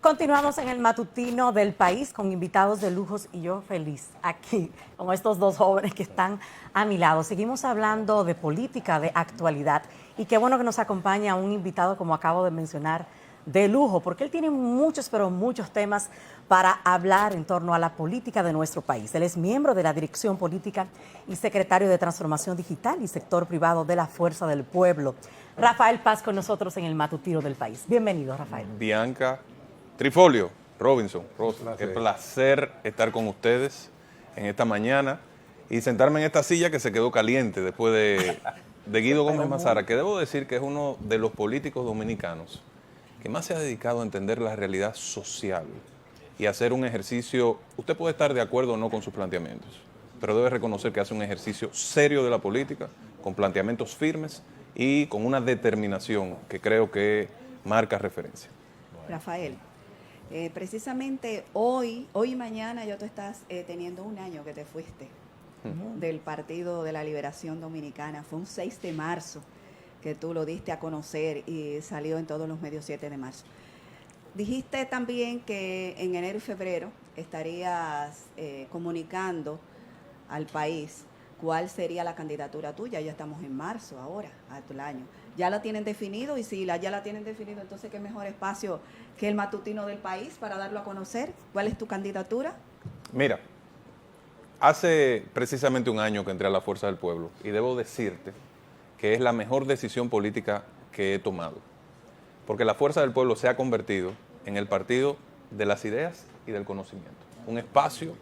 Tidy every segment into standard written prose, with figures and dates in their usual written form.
Continuamos en el matutino del país con invitados de lujos y yo feliz aquí con estos dos jóvenes que están a mi lado. Seguimos hablando de política, de actualidad y qué bueno que nos acompaña un invitado, como acabo de mencionar, de lujo, porque él tiene muchos, pero muchos temas para hablar en torno a la política de nuestro país. Él es miembro de la Dirección Política y secretario de Transformación Digital y Sector Privado de la Fuerza del Pueblo. Rafael Paz con nosotros en el matutino del país. Bienvenido, Rafael. Bianca, Trifolio, Robinson, Rosa, qué placer estar con ustedes en esta mañana y sentarme en esta silla que se quedó caliente después de Guido Gómez Mazara, que debo decir que es uno de los políticos dominicanos que más se ha dedicado a entender la realidad social y hacer un ejercicio. Usted puede estar de acuerdo o no con sus planteamientos, pero debe reconocer que hace un ejercicio serio de la política, con planteamientos firmes y con una determinación que creo que marca referencia. Rafael, precisamente hoy y mañana ya tú estás teniendo un año que te fuiste del Partido de la Liberación Dominicana. Fue un 6 de marzo que tú lo diste a conocer y salió en todos los medios 7 de marzo. Dijiste también que en enero y febrero estarías comunicando al país cuál sería la candidatura tuya. Ya estamos en marzo ahora, al año. ¿Ya la tienen definido? Y si ya la tienen definido, entonces ¿qué mejor espacio que el matutino del país para darlo a conocer? ¿Cuál es tu candidatura? Mira, hace precisamente un año que entré a la Fuerza del Pueblo y debo decirte que es la mejor decisión política que he tomado, porque la Fuerza del Pueblo se ha convertido en el partido de las ideas y del conocimiento, un espacio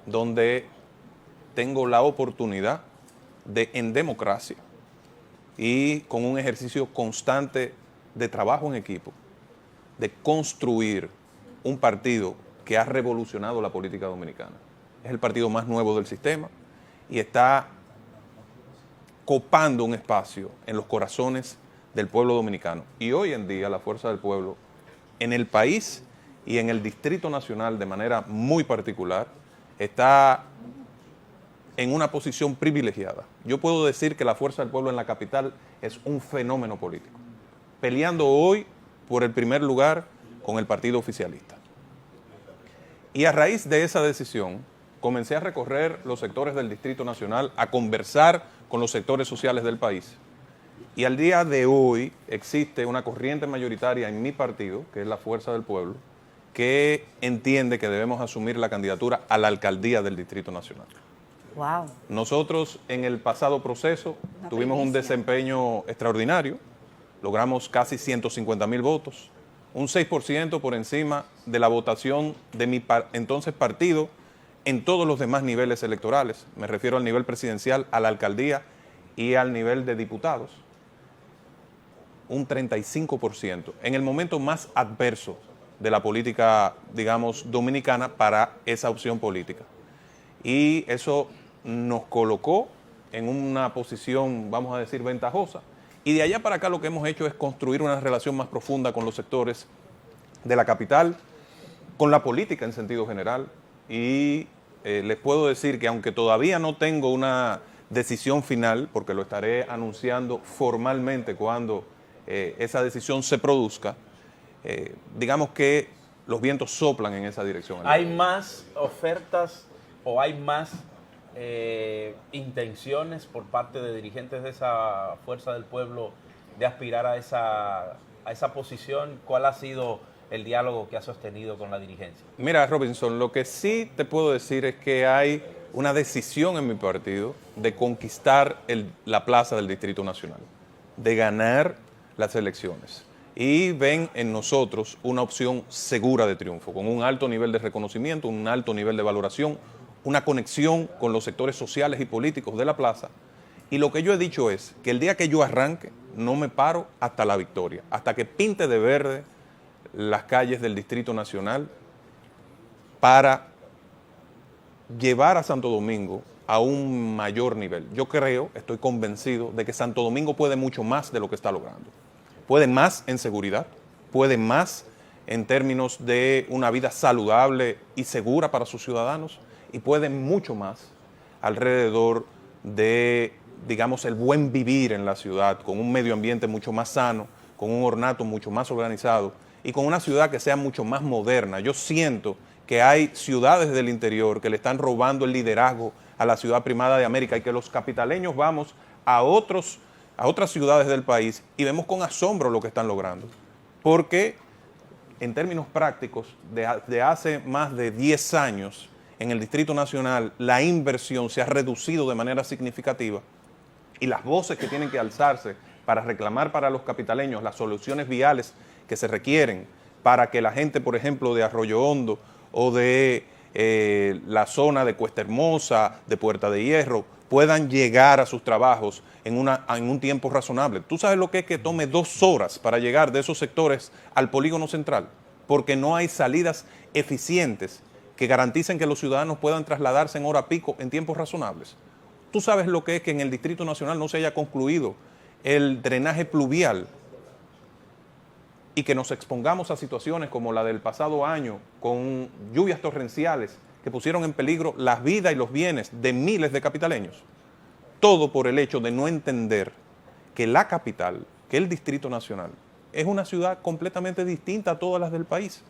donde tengo la oportunidad de, en democracia y con un ejercicio constante de trabajo en equipo, de construir un partido que ha revolucionado la política dominicana. Es el partido más nuevo del sistema y está copando un espacio en los corazones del pueblo dominicano. Y hoy en día la Fuerza del Pueblo en el país y en el Distrito Nacional de manera muy particular está en una posición privilegiada. Yo puedo decir que la Fuerza del Pueblo en la capital es un fenómeno político, peleando hoy por el primer lugar con el partido oficialista. Y a raíz de esa decisión, comencé a recorrer los sectores del Distrito Nacional, a conversar con los sectores sociales del país. Y al día de hoy existe una corriente mayoritaria en mi partido, que es la Fuerza del Pueblo, que entiende que debemos asumir la candidatura a la alcaldía del Distrito Nacional. Wow. Nosotros en el pasado proceso tuvimos un desempeño extraordinario, logramos casi 150,000 votos, un 6% por encima de la votación de mi entonces partido en todos los demás niveles electorales. Me refiero al nivel presidencial, a la alcaldía y al nivel de diputados. Un 35%, en el momento más adverso de la política, digamos, dominicana para esa opción política. Y eso nos colocó en una posición, vamos a decir, ventajosa. Y de allá para acá lo que hemos hecho es construir una relación más profunda con los sectores de la capital, con la política en sentido general. Y les puedo decir que aunque todavía no tengo una decisión final, porque lo estaré anunciando formalmente cuando esa decisión se produzca, digamos que los vientos soplan en esa dirección. ¿Hay más ofertas o hay más intenciones por parte de dirigentes de esa Fuerza del Pueblo de aspirar a esa posición? ¿Cuál ha sido el diálogo que ha sostenido con la dirigencia? Mira, Robinson, lo que sí te puedo decir es que hay una decisión en mi partido de conquistar la plaza del Distrito Nacional, de ganar las elecciones. Y ven en nosotros una opción segura de triunfo, con un alto nivel de reconocimiento, un alto nivel de valoración, una conexión con los sectores sociales y políticos de la plaza. Y lo que yo he dicho es que el día que yo arranque, no me paro hasta la victoria, hasta que pinte de verde las calles del Distrito Nacional para llevar a Santo Domingo a un mayor nivel. Yo creo, estoy convencido de que Santo Domingo puede mucho más de lo que está logrando. Puede más en seguridad, puede más en términos de una vida saludable y segura para sus ciudadanos y puede mucho más alrededor de, digamos, el buen vivir en la ciudad, con un medio ambiente mucho más sano, con un ornato mucho más organizado y con una ciudad que sea mucho más moderna. Yo siento que hay ciudades del interior que le están robando el liderazgo a la ciudad primada de América y que los capitaleños vamos a otras ciudades del país y vemos con asombro lo que están logrando. Porque en términos prácticos, de hace más de 10 años, en el Distrito Nacional la inversión se ha reducido de manera significativa y las voces que tienen que alzarse para reclamar para los capitaleños las soluciones viales que se requieren para que la gente, por ejemplo, de Arroyo Hondo o de la zona de Cuesta Hermosa, de Puerta de Hierro, puedan llegar a sus trabajos en un tiempo razonable. ¿Tú sabes lo que es que tome 2 horas para llegar de esos sectores al polígono central? Porque no hay salidas eficientes que garanticen que los ciudadanos puedan trasladarse en hora pico en tiempos razonables. ¿Tú sabes lo que es que en el Distrito Nacional no se haya concluido el drenaje pluvial y que nos expongamos a situaciones como la del pasado año, con lluvias torrenciales que pusieron en peligro las vidas y los bienes de miles de capitaleños? Todo por el hecho de no entender que la capital, que el Distrito Nacional, es una ciudad completamente distinta a todas las del país.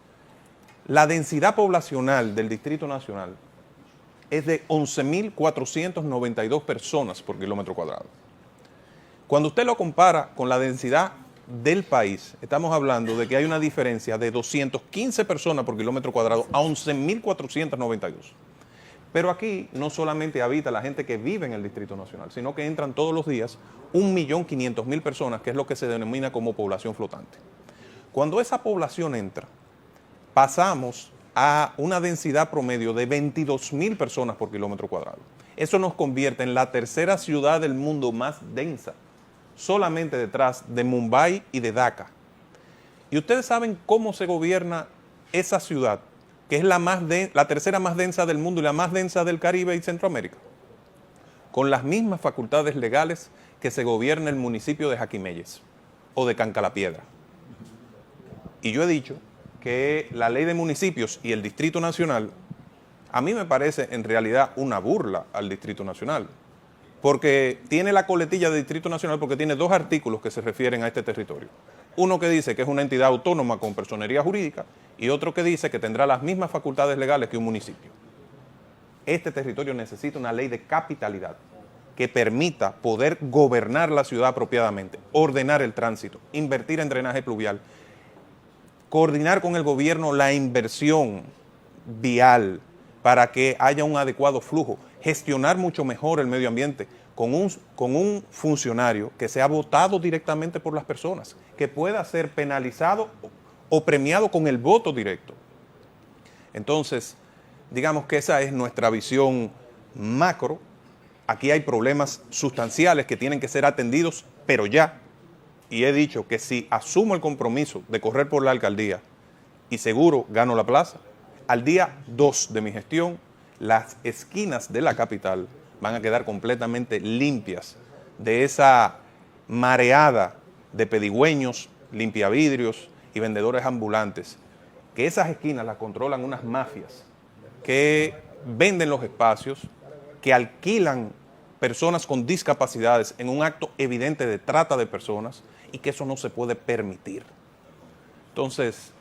La densidad poblacional del Distrito Nacional es de 11.492 personas por kilómetro cuadrado. Cuando usted lo compara con la densidad del país, estamos hablando de que hay una diferencia de 215 personas por kilómetro cuadrado a 11.492. Pero aquí no solamente habita la gente que vive en el Distrito Nacional, sino que entran todos los días 1.500.000 personas, que es lo que se denomina como población flotante. Cuando esa población entra, pasamos a una densidad promedio de 22.000 personas por kilómetro cuadrado. Eso nos convierte en la tercera ciudad del mundo más densa, solamente detrás de Mumbai y de Dhaka. Y ustedes saben cómo se gobierna esa ciudad, que es la tercera más densa del mundo y la más densa del Caribe y Centroamérica, con las mismas facultades legales que se gobierna el municipio de Jaquimelles o de Cancalapiedra. Y yo he dicho que la ley de municipios y el Distrito Nacional, a mí me parece en realidad una burla al Distrito Nacional, porque tiene la coletilla de Distrito Nacional porque tiene 2 artículos que se refieren a este territorio. Uno que dice que es una entidad autónoma con personería jurídica y otro que dice que tendrá las mismas facultades legales que un municipio. Este territorio necesita una ley de capitalidad que permita poder gobernar la ciudad apropiadamente, ordenar el tránsito, invertir en drenaje pluvial, coordinar con el gobierno la inversión vial para que haya un adecuado flujo, gestionar mucho mejor el medio ambiente con un funcionario que sea votado directamente por las personas, que pueda ser penalizado o premiado con el voto directo. Entonces, digamos que esa es nuestra visión macro. Aquí hay problemas sustanciales que tienen que ser atendidos, pero ya. Y he dicho que si asumo el compromiso de correr por la alcaldía y seguro gano la plaza, al día 2 de mi gestión, las esquinas de la capital van a quedar completamente limpias de esa mareada de pedigüeños, limpiavidrios y vendedores ambulantes, que esas esquinas las controlan unas mafias que venden los espacios, que alquilan personas con discapacidades en un acto evidente de trata de personas y que eso no se puede permitir. Entonces,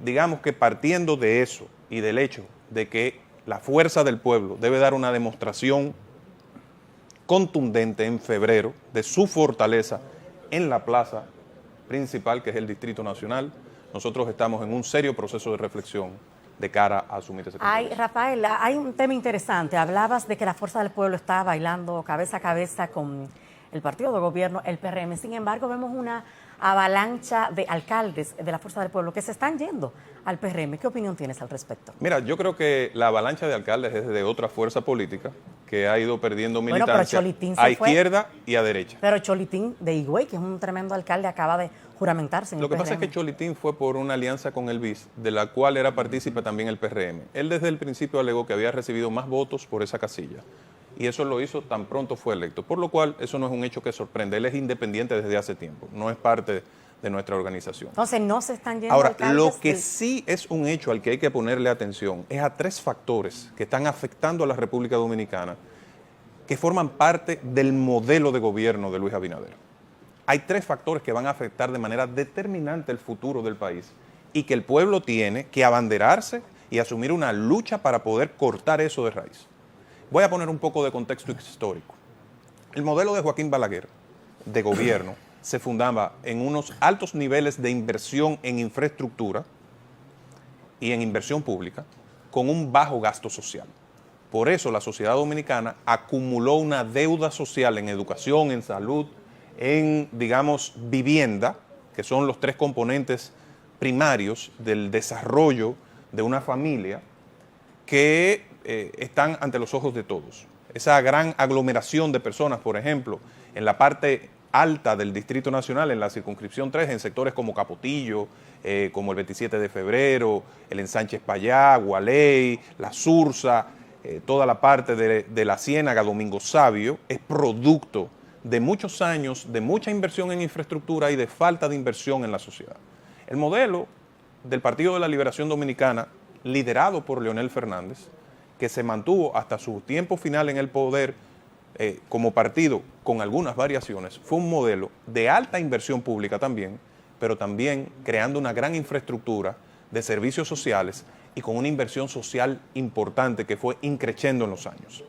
digamos que partiendo de eso y del hecho de que la fuerza del pueblo debe dar una demostración contundente en febrero de su fortaleza en la plaza principal, que es el Distrito Nacional, nosotros estamos en un serio proceso de reflexión de cara a asumir ese compromiso. Rafael, hay un tema interesante. Hablabas de que la fuerza del pueblo está bailando cabeza a cabeza con el partido de gobierno, el PRM. Sin embargo, vemos una avalancha de alcaldes de la fuerza del pueblo que se están yendo al PRM. ¿Qué opinión tienes al respecto? Mira, yo creo que la avalancha de alcaldes es de otra fuerza política que ha ido perdiendo militancia a izquierda y a derecha. Pero Cholitín de Higüey, que es un tremendo alcalde, acaba de juramentarse en el PRM. Lo que pasa es que Cholitín fue por una alianza con el BIS, de la cual era partícipe también el PRM. Él desde el principio alegó que había recibido más votos por esa casilla. Y eso lo hizo tan pronto fue electo. Por lo cual, eso no es un hecho que sorprende. Él es independiente desde hace tiempo. No es parte de nuestra organización. Entonces, no se están yendo Ahora, alcaldes. lo que sí es un hecho al que hay que ponerle atención es a 3 factores que están afectando a la República Dominicana, que forman parte del modelo de gobierno de Luis Abinader. hay tres factores que van a afectar de manera determinante el futuro del país y que el pueblo tiene que abanderarse y asumir una lucha para poder cortar eso de raíz. Voy a poner un poco de contexto histórico. El modelo de Joaquín Balaguer de gobierno se fundaba en unos altos niveles de inversión en infraestructura y en inversión pública con un bajo gasto social. Por eso la sociedad dominicana acumuló una deuda social en educación, en salud, en, digamos, vivienda, que son los tres componentes primarios del desarrollo de una familia, que están ante los ojos de todos. Esa gran aglomeración de personas, por ejemplo, en la parte alta del Distrito Nacional, en la circunscripción 3, en sectores como Capotillo, como el 27 de febrero, el Ensánchez Payá, Gualey, La Sursa, toda la parte de la Ciénaga, Domingo Savio, es producto de muchos años de mucha inversión en infraestructura y de falta de inversión en la sociedad. El modelo del Partido de la Liberación Dominicana, liderado por Leonel Fernández, que se mantuvo hasta su tiempo final en el poder como partido con algunas variaciones, fue un modelo de alta inversión pública también, pero también creando una gran infraestructura de servicios sociales y con una inversión social importante que fue increciendo en los años.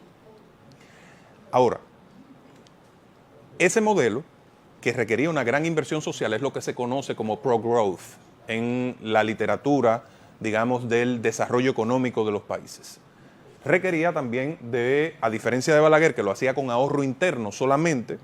Ahora, ese modelo que requería una gran inversión social es lo que se conoce como pro-growth en la literatura, digamos, del desarrollo económico de los países. Requería también de, a diferencia de Balaguer, que lo hacía con ahorro interno solamente,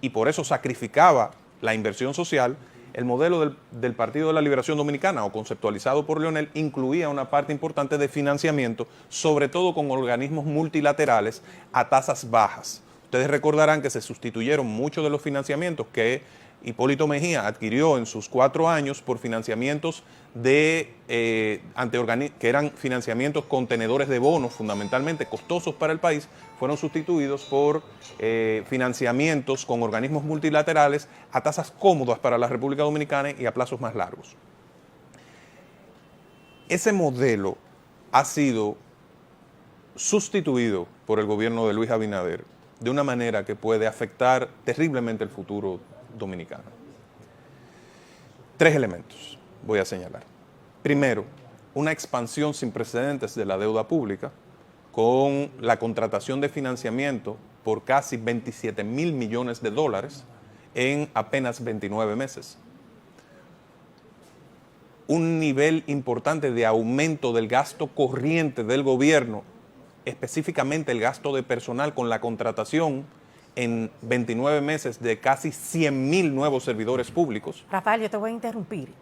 y por eso sacrificaba la inversión social, el modelo del Partido de la Liberación Dominicana, o conceptualizado por Leonel, incluía una parte importante de financiamiento, sobre todo con organismos multilaterales a tasas bajas. Ustedes recordarán que se sustituyeron muchos de los financiamientos que Hipólito Mejía adquirió en sus 4 años por financiamientos que eran financiamientos contenedores de bonos, fundamentalmente costosos para el país, fueron sustituidos por financiamientos con organismos multilaterales a tasas cómodas para la República Dominicana y a plazos más largos. Ese modelo ha sido sustituido por el gobierno de Luis Abinader de una manera que puede afectar terriblemente el futuro dominicano. 3 elementos voy a señalar. Primero, una expansión sin precedentes de la deuda pública con la contratación de financiamiento por casi 27.000 millones de dólares en apenas 29 meses. Un nivel importante de aumento del gasto corriente del gobierno, específicamente el gasto de personal con la contratación en 29 meses de casi 100.000 nuevos servidores públicos. Rafael, yo te voy a interrumpir.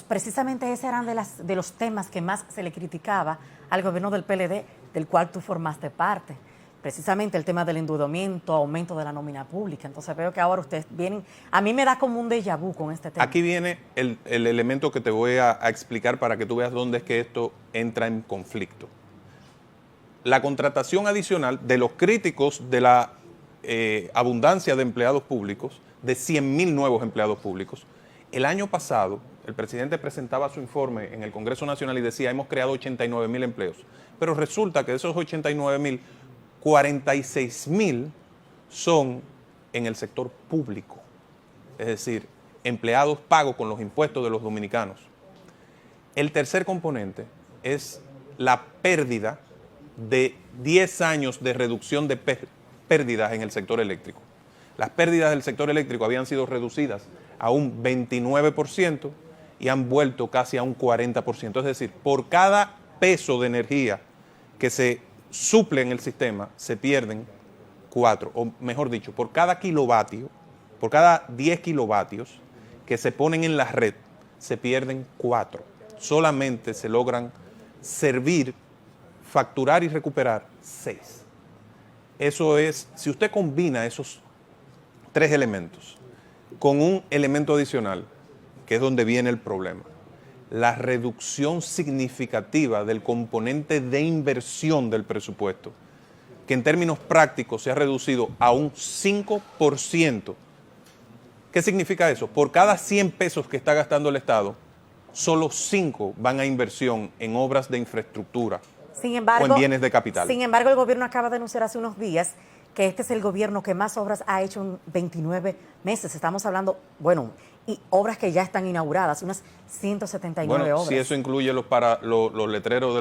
Precisamente ese eran de los temas que más se le criticaba al gobierno del PLD, del cual tú formaste parte. Precisamente el tema del endeudamiento, aumento de la nómina pública. Entonces veo que ahora ustedes vienen, a mí me da como un déjà vu con este tema. Aquí viene el elemento que te voy a explicar para que tú veas dónde es que esto entra en conflicto. La contratación adicional de los críticos de la abundancia de empleados públicos, de 100.000 nuevos empleados públicos. El año pasado, el presidente presentaba su informe en el Congreso Nacional y decía, hemos creado 89.000 empleos. Pero resulta que de esos 89.000, 46.000 son en el sector público. Es decir, empleados pagos con los impuestos de los dominicanos. El tercer componente es la pérdida de 10 años de reducción de pérdidas en el sector eléctrico. Las pérdidas del sector eléctrico habían sido reducidas a un 29% y han vuelto casi a un 40%. Es decir, por cada peso de energía que se suple en el sistema, se pierden 4, o mejor dicho, por cada kilovatio, por cada 10 kilovatios que se ponen en la red, se pierden 4. Solamente se logran servir, facturar y recuperar 6. Eso es, si usted combina esos 3 elementos con un elemento adicional, que es donde viene el problema, la reducción significativa del componente de inversión del presupuesto, que en términos prácticos se ha reducido a un 5%. ¿Qué significa eso? Por cada 100 pesos que está gastando el Estado, solo 5 van a inversión en obras de infraestructura o en bienes de capital. Sin embargo, el gobierno acaba de anunciar hace unos días que este es el gobierno que más obras ha hecho en 29 meses. Estamos hablando, bueno, y obras que ya están inauguradas, unas 179 Bueno, obras. si eso incluye los letreros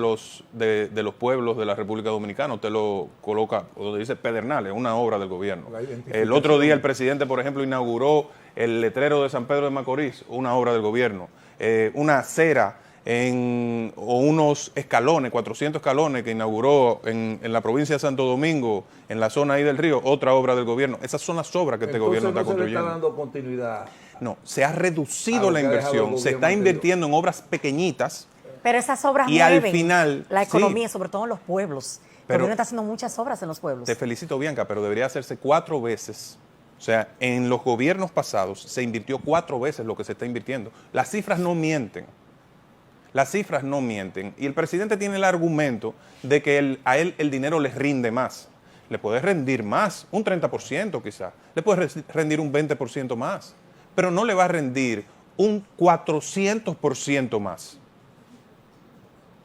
de los pueblos de la República Dominicana, usted lo coloca, donde dice Pedernales, una obra del gobierno. El otro día el presidente, por ejemplo, inauguró el letrero de San Pedro de Macorís, una obra del gobierno. Una acera o unos escalones, 400 escalones que inauguró en la provincia de Santo Domingo, en la zona ahí del río, otra obra del gobierno. Esas son las obras que este gobierno está construyendo. ¿No se le está dando continuidad? No, se ha reducido la inversión, se está invirtiendo en obras pequeñitas. Pero esas obras y mueven al final, la economía, sí, sobre todo en los pueblos. El pero gobierno está haciendo muchas obras en los pueblos. te felicito, Bianca, pero debería hacerse 4 veces. O sea, en los gobiernos pasados se invirtió 4 veces lo que se está invirtiendo. Las cifras no mienten. Las cifras no mienten. Y el presidente tiene el argumento de que a él el dinero les rinde más. Le puede rendir más, un 30% quizás. Le puede rendir un 20% más. Pero no le va a rendir un 400% más.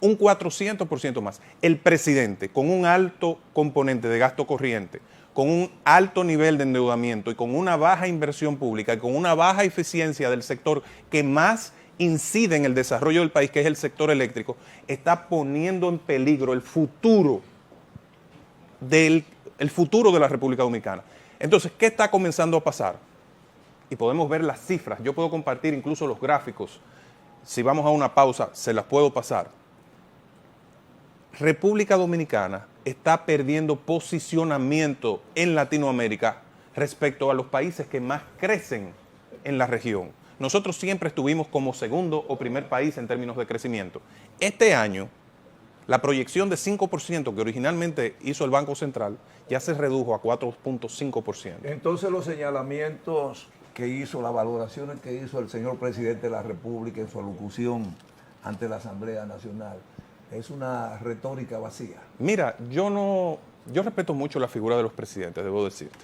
Un 400% más. El presidente, con un alto componente de gasto corriente, con un alto nivel de endeudamiento y con una baja inversión pública y con una baja eficiencia del sector que más incide en el desarrollo del país, que es el sector eléctrico, está poniendo en peligro el futuro de la República Dominicana. Entonces, ¿qué está comenzando a pasar? Y podemos ver las cifras. Yo puedo compartir incluso los gráficos. Si vamos a una pausa, se las puedo pasar. República Dominicana está perdiendo posicionamiento en Latinoamérica respecto a los países que más crecen en la región. Nosotros siempre estuvimos como segundo o primer país en términos de crecimiento. Este año, la proyección de 5% que originalmente hizo el Banco Central ya se redujo a 4.5%. Entonces los señalamientos que hizo, las valoraciones que hizo el señor presidente de la República en su alocución ante la Asamblea Nacional, es una retórica vacía. Mira, yo respeto mucho la figura de los presidentes, debo decirte.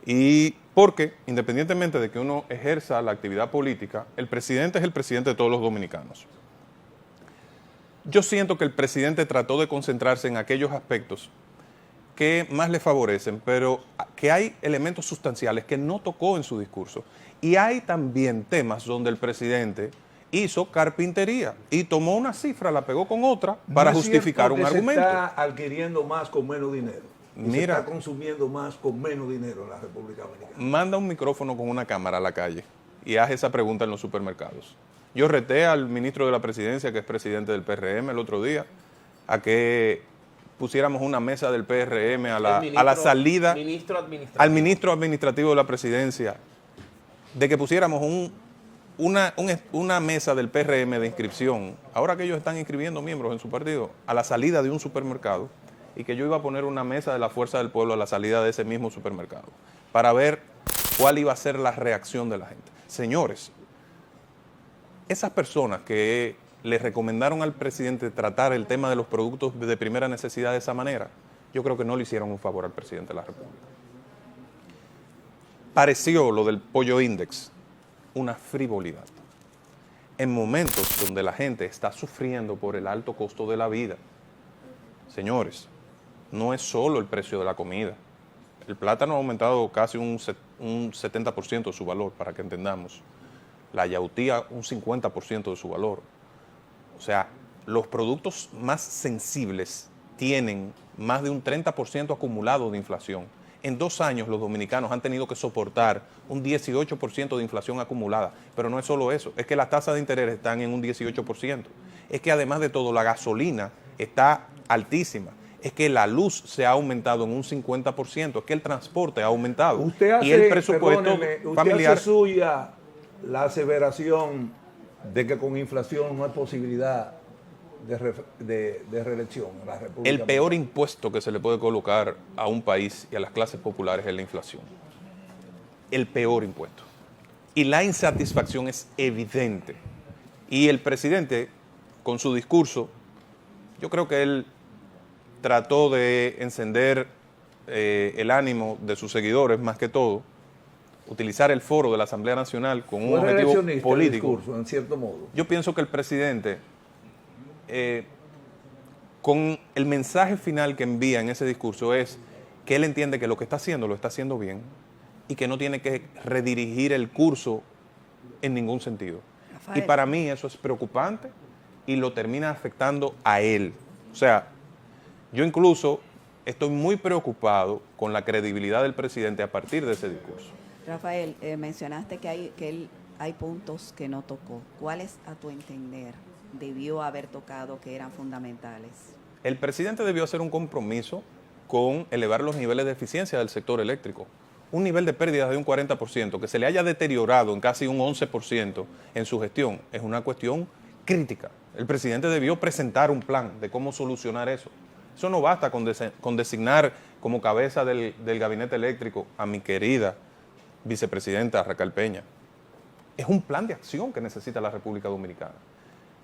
Y porque, independientemente de que uno ejerza la actividad política, el presidente es el presidente de todos los dominicanos. Yo siento que el presidente trató de concentrarse en aquellos aspectos que más le favorecen, pero que hay elementos sustanciales que no tocó en su discurso. Y hay también temas donde el presidente hizo carpintería y tomó una cifra, la pegó con otra para justificar un argumento. Se está adquiriendo más con menos dinero. Mira, se está consumiendo más con menos dinero en la República Dominicana. Manda un micrófono con una cámara a la calle y haz esa pregunta en los supermercados. Yo reté al ministro de la Presidencia, que es presidente del PRM, el otro día, a que pusiéramos una mesa del PRM a la salida, al ministro administrativo de la Presidencia, de que pusiéramos una mesa del PRM de inscripción, ahora que ellos están inscribiendo miembros en su partido, a la salida de un supermercado, y que yo iba a poner una mesa de la Fuerza del Pueblo a la salida de ese mismo supermercado, para ver cuál iba a ser la reacción de la gente. Señores, esas personas que le recomendaron al presidente tratar el tema de los productos de primera necesidad de esa manera, yo creo que no le hicieron un favor al presidente de la República. Pareció lo del pollo index una frivolidad en momentos donde la gente está sufriendo por el alto costo de la vida. Señores, no es solo el precio de la comida. El plátano ha aumentado casi un 70% de su valor, para que entendamos. La yautía un 50% de su valor. O sea, los productos más sensibles tienen más de un 30% acumulado de inflación. En 2 años los dominicanos han tenido que soportar un 18% de inflación acumulada. Pero no es solo eso, es que las tasas de interés están en un 18%. Es que además de todo la gasolina está altísima. Es que la luz se ha aumentado en un 50%, es que el transporte ha aumentado. Y el presupuesto familiar. ¿Usted hace suya la aseveración de que con inflación no hay posibilidad de reelección en la República? El peor impuesto que se le puede colocar a un país y a las clases populares es la inflación. El peor impuesto. Y la insatisfacción es evidente. Y el presidente, con su discurso, yo creo que él trató de encender el ánimo de sus seguidores, más que todo, utilizar el foro de la Asamblea Nacional con un objetivo político. El discurso, en cierto modo. Yo pienso que el presidente, con el mensaje final que envía en ese discurso, es que él entiende que lo que está haciendo lo está haciendo bien y que no tiene que redirigir el curso en ningún sentido. Rafael. Y para mí eso es preocupante y lo termina afectando a él. O sea, yo incluso estoy muy preocupado con la credibilidad del presidente a partir de ese discurso. Rafael, mencionaste que hay puntos que no tocó. ¿Cuáles, a tu entender, debió haber tocado que eran fundamentales? El presidente debió hacer un compromiso con elevar los niveles de eficiencia del sector eléctrico. Un nivel de pérdidas de un 40%, que se le haya deteriorado en casi un 11% en su gestión, es una cuestión crítica. El presidente debió presentar un plan de cómo solucionar eso. Eso no basta con designar como cabeza del gabinete eléctrico a mi querida vicepresidenta Raquel Peña. Es un plan de acción que necesita la República Dominicana.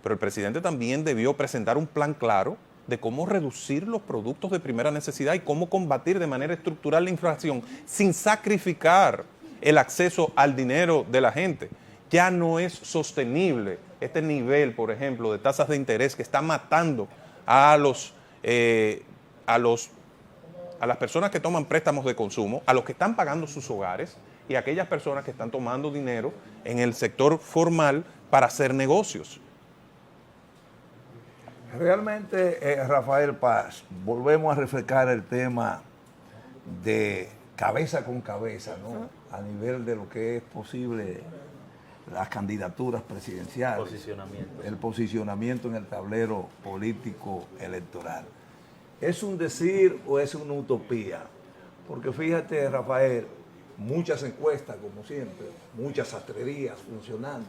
Pero el presidente también debió presentar un plan claro de cómo reducir los productos de primera necesidad y cómo combatir de manera estructural la inflación sin sacrificar el acceso al dinero de la gente. Ya no es sostenible este nivel, por ejemplo, de tasas de interés que está matando a las personas que toman préstamos de consumo, a los que están pagando sus hogares y a aquellas personas que están tomando dinero en el sector formal para hacer negocios. Realmente, Rafael Paz, volvemos a refrescar el tema de cabeza con cabeza, ¿no? A nivel de lo que es posible las candidaturas presidenciales, el posicionamiento en el tablero político electoral. ¿Es un decir o es una utopía? Porque fíjate, Rafael, muchas encuestas, como siempre, muchas sastrerías funcionando,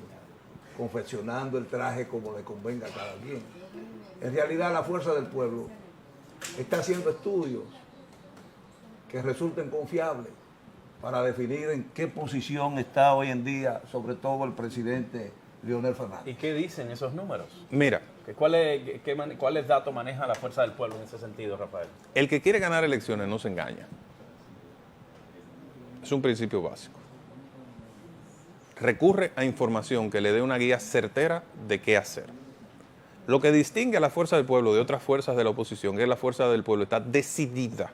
confeccionando el traje como le convenga a cada quien. En realidad, la fuerza del pueblo está haciendo estudios que resulten confiables para definir en qué posición está hoy en día, sobre todo el presidente Leonel Fernández. ¿Y qué dicen esos números? Mira, ¿Cuáles datos maneja la fuerza del pueblo en ese sentido, Rafael? el que quiere ganar elecciones no se engaña. Es un principio básico. Recurre a información que le dé una guía certera de qué hacer. Lo que distingue a la fuerza del pueblo de otras fuerzas de la oposición es que la fuerza del pueblo está decidida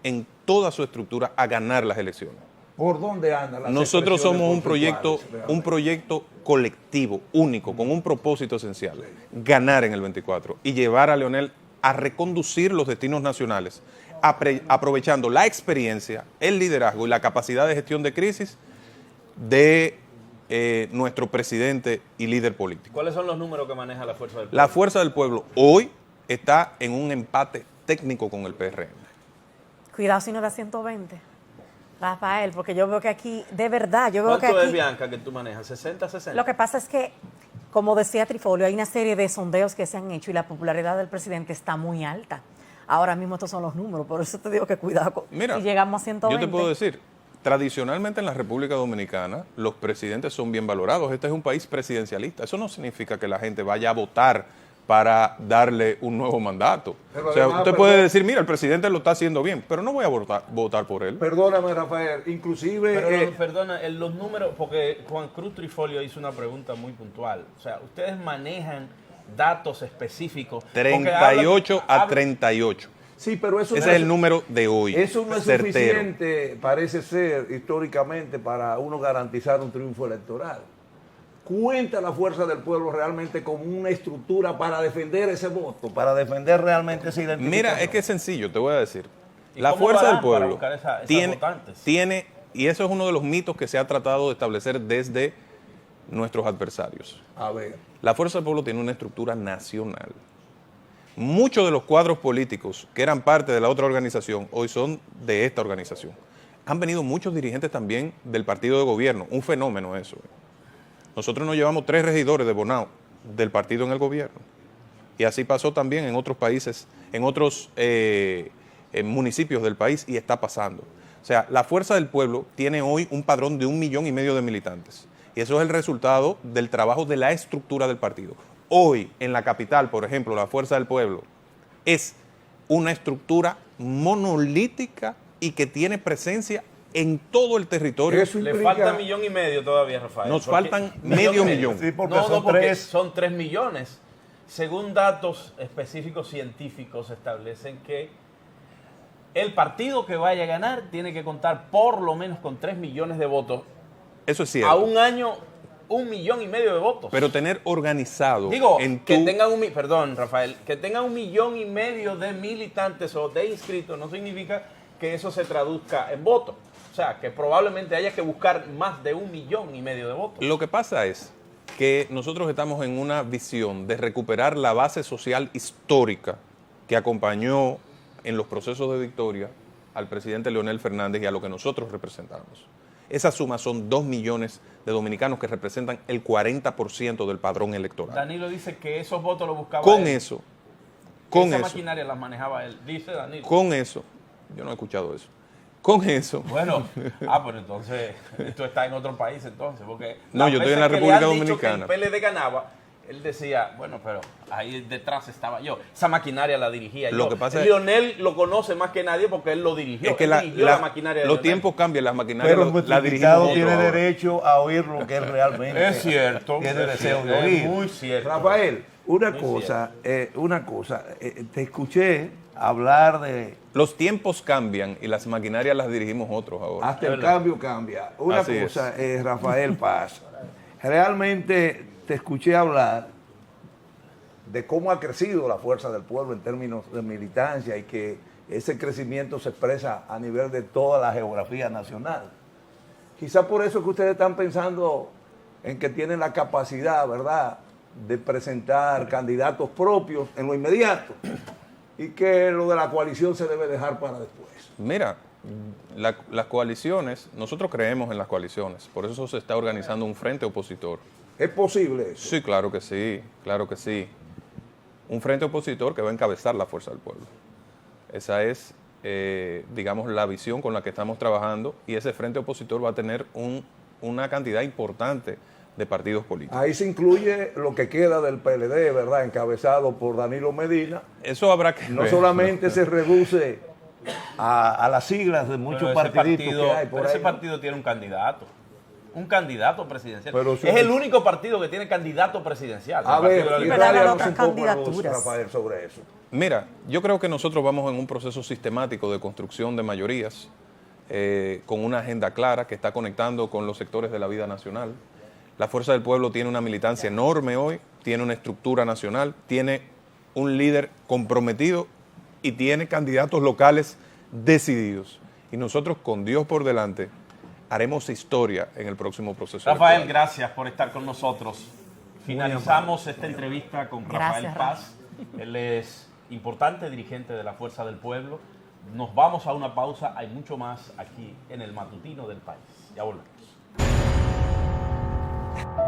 en toda su estructura a ganar las elecciones. ¿Por dónde andan las Nosotros expresiones somos conceptuales, un proyecto colectivo, único, con un propósito esencial, ganar en el 24 y llevar a Leonel a reconducir los destinos nacionales, aprovechando la experiencia, el liderazgo y la capacidad de gestión de crisis de nuestro presidente y líder político. ¿Cuáles son los números que maneja la fuerza del pueblo? La fuerza del pueblo hoy está en un empate técnico con el PRM. Cuidado si no da 120. Rafael, porque yo veo que aquí, de verdad, yo veo que ¿Cuánto aquí... es, Bianca, que tú manejas? ¿60, 60? Lo que pasa es que, como decía Trifolio, hay una serie de sondeos que se han hecho y la popularidad del presidente está muy alta. Ahora mismo estos son los números, por eso te digo que cuidado Mira, si llegamos a 120. yo te puedo decir, tradicionalmente en la República Dominicana los presidentes son bien valorados. Este es un país presidencialista. Eso no significa que la gente vaya a votar para darle un nuevo mandato. Pero o sea, además, usted puede decir, mira, el presidente lo está haciendo bien, pero no voy a votar por él. Perdóname, Rafael, inclusive... Pero perdona, los números, porque Juan Cruz Trifolio hizo una pregunta muy puntual. O sea, ustedes manejan datos específicos. 38 a 38. Sí, pero eso Ese no es el número de hoy. Eso no es certero. suficiente, parece ser, históricamente, para uno garantizar un triunfo electoral. ¿Cuenta la fuerza del pueblo realmente como una estructura para defender ese voto, para defender realmente esa identificación? Mira, es que es sencillo, te voy a decir. ¿Y La cómo fuerza lo del harán para pueblo buscar esas tiene, votantes? y eso es uno de los mitos que se ha tratado de establecer desde nuestros adversarios. A ver. La fuerza del pueblo tiene una estructura nacional. Muchos de los cuadros políticos que eran parte de la otra organización hoy son de esta organización. Han venido muchos dirigentes también del partido de gobierno, un fenómeno eso. Nosotros nos llevamos 3 regidores de Bonao del partido en el gobierno. Y así pasó también en otros países, en otros municipios del país y está pasando. O sea, la fuerza del pueblo tiene hoy un padrón de 1,5 millones de militantes. Y eso es el resultado del trabajo de la estructura del partido. Hoy, en la capital, por ejemplo, la fuerza del pueblo es una estructura monolítica y que tiene presencia en todo el territorio. Eso Le implica- falta 1,5 millones todavía, Rafael. Nos Porque- faltan medio millón. Sí, porque no, son no, porque 3. son 3 millones. Según datos específicos científicos establecen que el partido que vaya a ganar tiene que contar por lo menos con 3 millones de votos. Eso es cierto. A un año, 1,5 millones de votos. Pero tener organizado Digo, en que tu... tengan perdón, Rafael, que tengan 1,5 millones de militantes o de inscritos no significa que eso se traduzca en votos. O sea, que probablemente haya que buscar más de 1,5 millones de votos. Lo que pasa es que nosotros estamos en una visión de recuperar la base social histórica que acompañó en los procesos de victoria al presidente Leonel Fernández y a lo que nosotros representamos. Esa suma son 2 millones de dominicanos que representan el 40% del padrón electoral. Danilo dice que esos votos los buscaba Con él. eso, Esa con eso, maquinaria las manejaba él, dice Danilo. con eso, yo no he escuchado eso, con eso, Bueno, pero entonces, tú estás en otro país entonces, porque... No, las yo estoy en la veces que le han República dicho que Dominicana. el PLD ganaba, él decía, bueno, pero ahí detrás estaba yo. Esa maquinaria la dirigía Lo yo. que pasa es- Lionel lo conoce más que nadie porque él lo dirigió. es que Él dirigió la maquinaria de los Lionel. tiempos cambian, las maquinarias Pero la nuestro dirigimos invitado nosotros tiene ahora. derecho a oír lo que él realmente Es cierto. tiene es deseo cierto, de oír. es muy cierto. Rafael, una Muy cosa, te escuché hablar de Los tiempos cambian y las maquinarias las dirigimos otros ahora. hasta el cambio cambia. Una Así cosa, Rafael Paz, realmente te escuché hablar de cómo ha crecido la fuerza del pueblo en términos de militancia y que ese crecimiento se expresa a nivel de toda la geografía nacional. Quizá por eso que ustedes están pensando en que tienen la capacidad, ¿verdad?, de presentar candidatos propios en lo inmediato y que lo de la coalición se debe dejar para después. Mira, las coaliciones, nosotros creemos en las coaliciones, por eso se está organizando un frente opositor. ¿Es posible eso? Sí, claro que sí, claro que sí. Un frente opositor que va a encabezar la fuerza del pueblo. Esa es, digamos, la visión con la que estamos trabajando y ese frente opositor va a tener una cantidad importante de partidos políticos. Ahí se incluye lo que queda del PLD, ¿verdad?, encabezado por Danilo Medina. Eso habrá que No ver. solamente se reduce a las siglas de muchos Pero ese partiditos partido, que hay por pero ahí. ese partido tiene un candidato presidencial. Pero eso es es- el único partido que tiene candidato presidencial. A el ver, Partido de la y Pero Libertad. hagan háblanos otras un poco, candidaturas. Rafael, sobre eso. Mira, yo creo que nosotros vamos en un proceso sistemático de construcción de mayorías, con una agenda clara que está conectando con los sectores de la vida nacional. La Fuerza del Pueblo tiene una militancia enorme hoy, tiene una estructura nacional, tiene un líder comprometido y tiene candidatos locales decididos. Y nosotros, con Dios por delante, haremos historia en el próximo proceso Rafael, electoral. gracias por estar con nosotros. Finalizamos esta entrevista con Rafael Gracias, Paz. Él es importante dirigente de la Fuerza del Pueblo. Nos vamos a una pausa. Hay mucho más aquí en el Matutino del País. Ya volvemos.